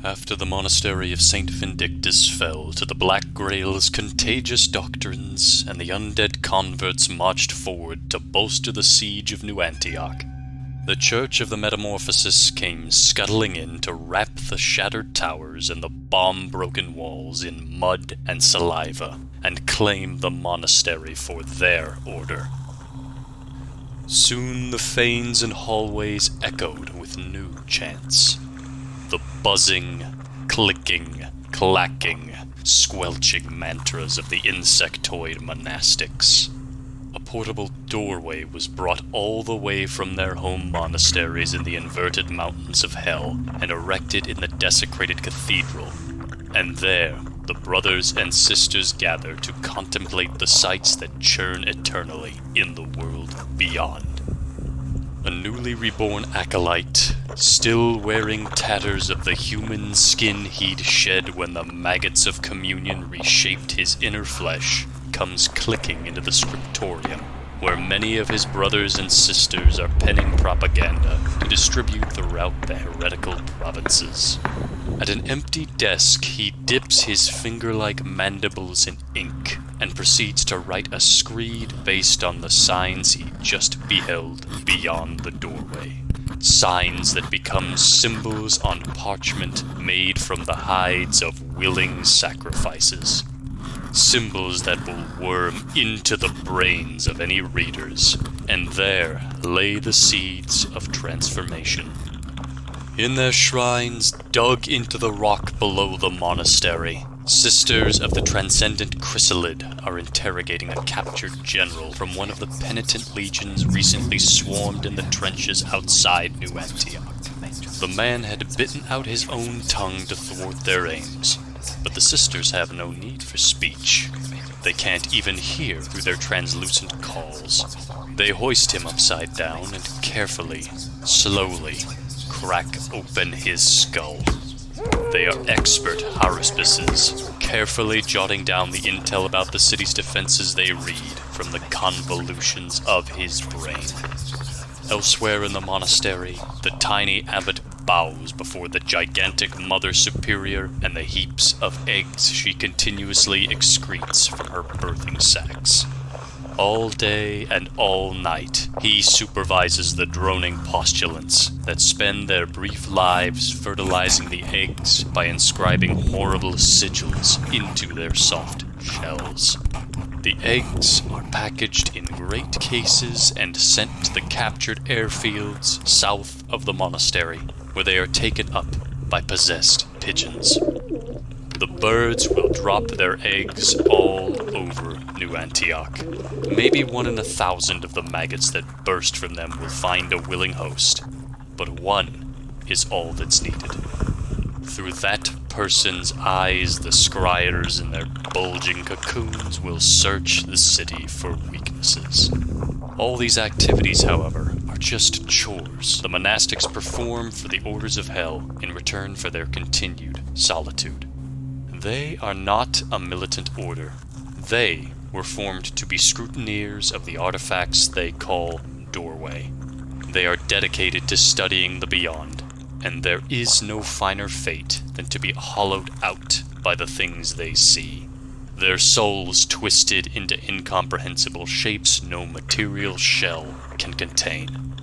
After the monastery of Saint Vindictus fell to the Black Grail's contagious doctrines, and the undead converts marched forward to bolster the siege of New Antioch, the Church of the Metamorphosis came scuttling in to wrap the shattered towers and the bomb-broken walls in mud and saliva, and claim the monastery for their order. Soon the fanes and hallways echoed with new chants. The buzzing, clicking, clacking, squelching mantras of the insectoid monastics. A portable doorway was brought all the way from their home monasteries in the inverted mountains of hell and erected in the desecrated cathedral. And there, the brothers and sisters gather to contemplate the sights that churn eternally in the world beyond. A newly reborn acolyte, still wearing tatters of the human skin he'd shed when the maggots of communion reshaped his inner flesh, comes clicking into the scriptorium, where many of his brothers and sisters are penning propaganda to distribute throughout the heretical provinces. At an empty desk, he dips his finger-like mandibles in ink and proceeds to write a screed based on the signs he just beheld beyond the doorway. Signs that become symbols on parchment made from the hides of willing sacrifices. Symbols that will worm into the brains of any readers, and there lay the seeds of transformation. In their shrines, dug into the rock below the monastery, sisters of the transcendent Chrysalid are interrogating a captured general from one of the penitent legions recently swarmed in the trenches outside New Antioch. The man had bitten out his own tongue to thwart their aims, but the sisters have no need for speech. They can't even hear through their translucent calls. They hoist him upside down and carefully, slowly, crack open his skull. They are expert haruspices, carefully jotting down the intel about the city's defenses they read from the convolutions of his brain. Elsewhere in the monastery, the tiny abbot bows before the gigantic Mother Superior and the heaps of eggs she continuously excretes from her birthing sacs. All day and all night, he supervises the droning postulants that spend their brief lives fertilizing the eggs by inscribing horrible sigils into their soft shells. The eggs are packaged in great cases and sent to the captured airfields south of the monastery, where they are taken up by possessed pigeons. The birds will drop their eggs all over New Antioch. Maybe 1 in 1,000 of the maggots that burst from them will find a willing host, but one is all that's needed. Through that person's eyes, the scryers in their bulging cocoons will search the city for weaknesses. All these activities, however, are just chores the monastics perform for the orders of hell in return for their continued solitude. They are not a militant order. They were formed to be scrutineers of the artifacts they call Doorway. They are dedicated to studying the beyond, and there is no finer fate than to be hollowed out by the things they see. Their souls twisted into incomprehensible shapes no material shell can contain.